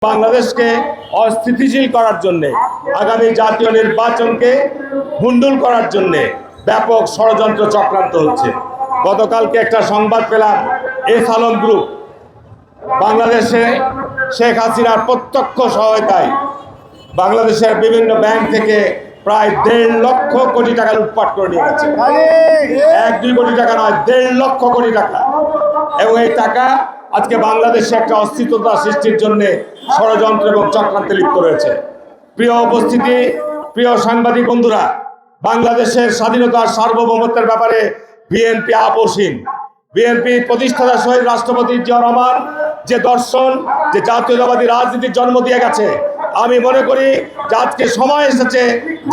বাংলাদেশকে অস্থিতিশীল করার জন্য, আগামী জাতীয় নির্বাচনকে ভণ্ডুল করার জন্য ব্যাপক ষড়যন্ত্র চক্রান্ত হচ্ছে। গতকালকে একটা সংবাদ পেলাম, এস আলম গ্রুপ বাংলাদেশে শেখ হাসিনার প্রত্যক্ষ সহায়তায় বাংলাদেশের বিভিন্ন ব্যাংক থেকে প্রায় 1.5 লক্ষ কোটি টাকা লুটপাট করে নিয়ে গেছে। 1-2 কোটি টাকা নয়, 1.5 লক্ষ কোটি টাকা। এবং এই টাকা আজকে বাংলাদেশে একটা অস্থিরতা সৃষ্টির জন্য ষড়যন্ত্র এবং চক্রান্তে লিপ্ত রয়েছে। প্রিয় উপস্থিতি, প্রিয় সাংবাদিক বন্ধুরা, বাংলাদেশের স্বাধীনতার সার্বভৌমত্বের ব্যাপারে বিএনপি আপোষহীন। বিএনপি প্রতিষ্ঠাতা শহীদ রাষ্ট্রপতি জিয়াউর রহমান যে দর্শন, যে জাতীয়তাবাদী রাজনীতির জন্ম দিয়ে গেছে, আমি মনে করি যে আজকে সময় এসেছে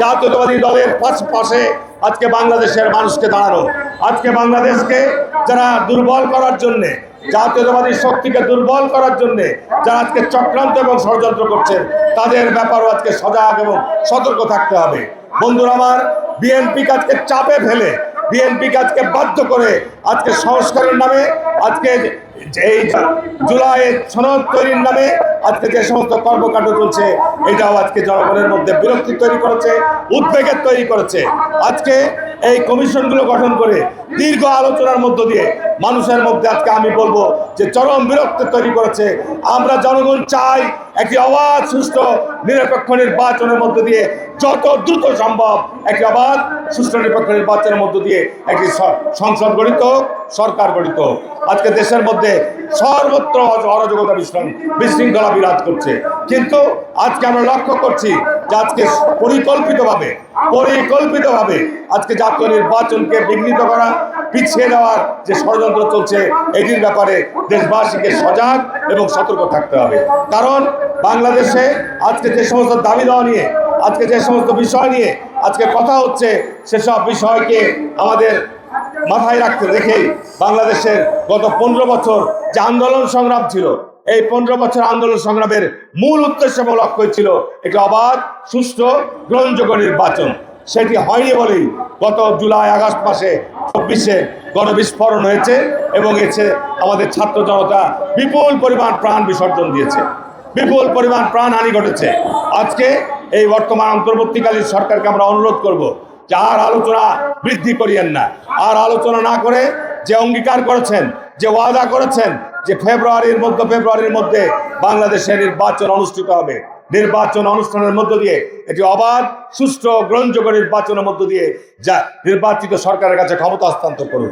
জাতীয়তাবাদী দলের পাশে আজকে বাংলাদেশের মানুষকে দাঁড়ানো। আজকে বাংলাদেশকে যারা দুর্বল করার জন্যে, জাতীয়তাবাদী শক্তিকে দুর্বল করার জন্য যারা আজকে চক্রান্ত এবং ষড়যন্ত্র করছেন, তাদের ব্যাপারও আজকে সজাগ এবং সতর্ক থাকতে হবে। বন্ধুরা আমার, বিএনপিকে আজকে চাপে ফেলে, বিএনপিকে আজকে বাধ্য করে আজকে সংস্কারের নামে, আজকে এই জুলাই সনদ তৈরির নামে আজকে যে সমস্ত কর্মকাণ্ড চলছে, এটাও আজকে জনগণের মধ্যে বিরক্তি তৈরি করেছে, উদ্বেগের তৈরি করেছে। আজকে এই কমিশনগুলো গঠন করে দীর্ঘ আলোচনার মধ্য দিয়ে মানুষের মধ্যে আজকে আমি বলবো যে চরম বিরক্তি তৈরি করেছে। আমরা জনগণ চাই একটি অবাধ, সুষ্ঠু, নিরপেক্ষ নির্বাচনের মধ্য দিয়ে, যত দ্রুত সম্ভব একটি অবাধ, সুষ্ঠু, নিরপেক্ষ নির্বাচনের মধ্য দিয়ে একটি সংসদ গঠিত হোক, সরকার গঠিত হোক। আজকে দেশের মধ্যে সর্বত্র অরাজকতা, বিশৃঙ্খলা বিরাজ করছে। কিন্তু আজকে আমরা লক্ষ্য করছি যে আজকে পরিকল্পিতভাবে আজকে জাতীয় নির্বাচনকে বিঘ্নিত করা, পিছিয়ে দেওয়ার যে ষড়যন্ত্র চলছে, এটির ব্যাপারে দেশবাসীকে সজাগ এবং সতর্ক থাকতে হবে। কারণ বাংলাদেশে আজকে যে সমস্ত দাবি দেওয়া নিয়ে, আজকে যে সমস্ত বিষয় নিয়ে আজকে কথা হচ্ছে, সেসব বিষয়কে আমাদের মাথায় রেখেই বাংলাদেশের গত 15 বছর যে আন্দোলন সংগ্রাম ছিল, এই 15 বছর আন্দোলন সংগ্রামের মূল উদ্দেশ্য এবং লক্ষ্য ছিল একটি অবাধ, সুষ্ঠু, গ্রহণযোগ্য নির্বাচন। সেটি হয়নি বলেই গত জুলাই আগস্ট মাসে 24-এ গণবিস্ফোরণ হয়েছে এবং এসে আমাদের ছাত্র জনতা বিপুল পরিমাণ প্রাণ বিসর্জন দিয়েছে, বিপুল পরিমাণ প্রাণহানি ঘটেছে। আজকে এই বর্তমান অন্তর্বর্তীকালীন সরকারকে আমরা অনুরোধ করব যে আর আলোচনা বৃদ্ধি করিয়েন না। আর আলোচনা না করে যে অঙ্গীকার করেছেন, যে ওয়াদা করেছেন যে ফেব্রুয়ারির মধ্যে বাংলাদেশে নির্বাচন অনুষ্ঠিত হবে, নির্বাচন অনুষ্ঠানের মধ্য দিয়ে এটি অবাধ, সুষ্ঠু, গ্রহণযোগ্য নির্বাচনের মধ্য দিয়ে যা নির্বাচিত সরকারের কাছে ক্ষমতা হস্তান্তর করুন।